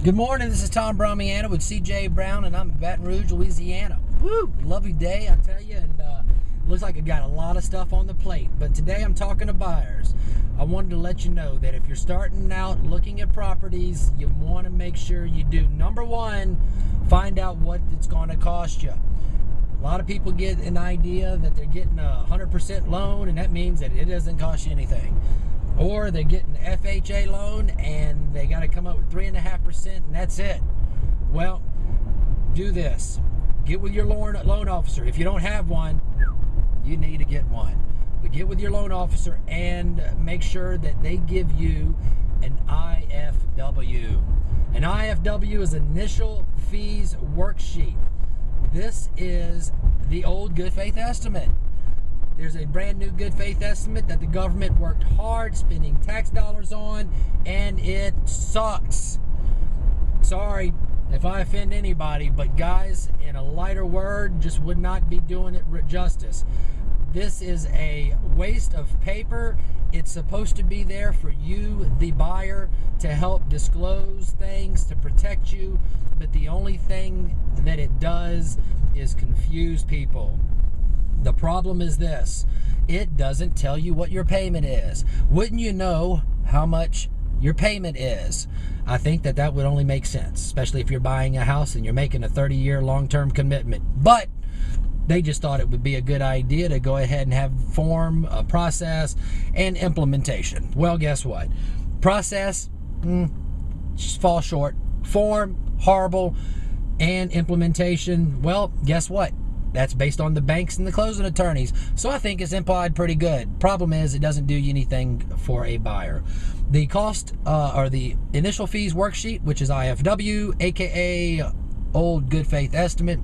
Good morning, this is Tom Bhramayana with CJ Brown, and I'm in Baton Rouge, Louisiana. Woo! Lovely day, I tell you, and looks like I got a lot of stuff on the plate. But today I'm talking to buyers. I wanted to let you know that if you're starting out looking at properties, you want to make sure you do, number one, find out what it's going to cost you. A lot of people get an idea that they're getting a 100% loan, and that means that it doesn't cost you anything. Or they're getting an FHA loan and they got to come up with 3.5% and that's it. Well, do this. Get with your loan officer. If you don't have one, you need to get one. But get with your loan officer and make sure that they give you an IFW. An IFW is Initial Fees Worksheet. This is the old good faith estimate. There's a brand new good faith estimate that the government worked hard spending tax dollars on, and it sucks. Sorry if I offend anybody, but guys, in a lighter word, just would not be doing it justice. This is a waste of paper. It's supposed to be there for you, the buyer, to help disclose things, to protect you, but the only thing that it does is confuse people. The problem is this: it doesn't tell you what your payment is. Wouldn't you know how much your payment is? I think that that would only make sense, especially if you're buying a house and you're making a 30-year long-term commitment. But they just thought it would be a good idea to go ahead and have form, process, and implementation. Well, guess what? Process, just fall short. Form, horrible. And implementation, well, guess what? That's based on the banks and the closing attorneys. So I think it's implied pretty good. Problem is, it doesn't do you anything for a buyer. The cost or the initial fees worksheet, which is IFW, aka old good faith estimate,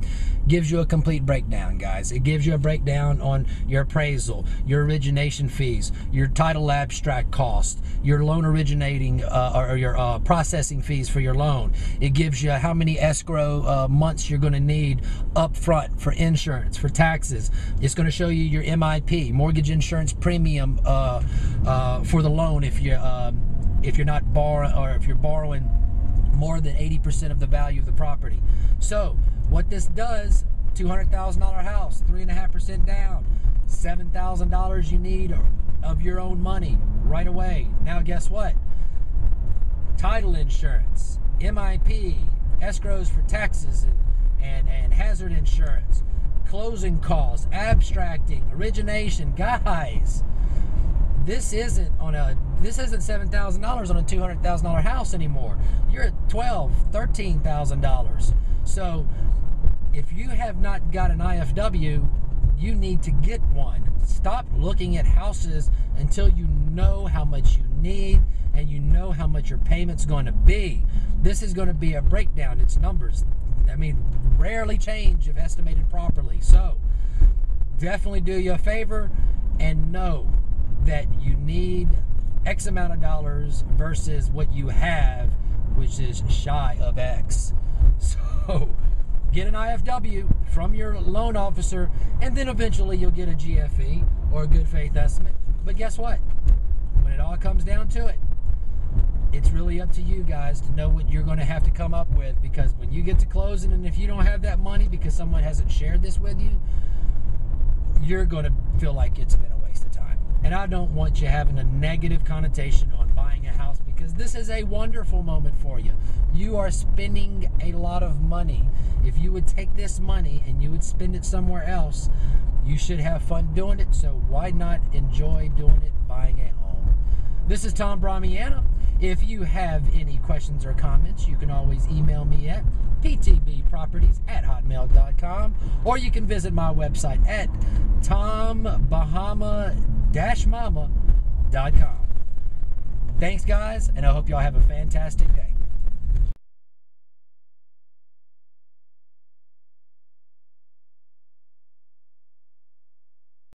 gives you a complete breakdown, guys. It gives you a breakdown on your appraisal, your origination fees, your title abstract cost, your loan originating or your processing fees for your loan. It gives you how many escrow months you're going to need up front for insurance, for taxes. It's going to show you your MIP, mortgage insurance premium for the loan if you're not borrowing, or if you're borrowing more than 80% of the value of the property. So what this does: $200,000 house, 3.5% down, $7,000 you need of your own money right away. Now guess what? Title insurance, MIP, escrows for taxes and hazard insurance, closing costs, abstracting, origination. Guys, this isn't $7,000 on a $200,000 house anymore. You're at $12,000, $13,000. So if you have not got an IFW, you need to get one. Stop looking at houses until you know how much you need and you know how much your payment's going to be. This is going to be a breakdown. It's numbers. I mean, rarely change if estimated properly. So definitely do you a favor and know that you need X amount of dollars versus what you have, which is shy of X. So get an IFW from your loan officer, and then eventually you'll get a GFE or a good faith estimate. But guess what? When it all comes down to it, it's really up to you guys to know what you're going to have to come up with, because when you get to closing, and if you don't have that money because someone hasn't shared this with you, you're going to feel like it's been a waste of time. And I don't want you having a negative connotation on buying a house, because this is a wonderful moment for you. You are spending a lot of money. If you would take this money and you would spend it somewhere else, you should have fun doing it. So why not enjoy doing it, buying a home? This is Tom Bhramayana. If you have any questions or comments, you can always email me at ptbproperties@hotmail.com, or you can visit my website at tombahama-mama.com. Thanks, guys, and I hope y'all have a fantastic day.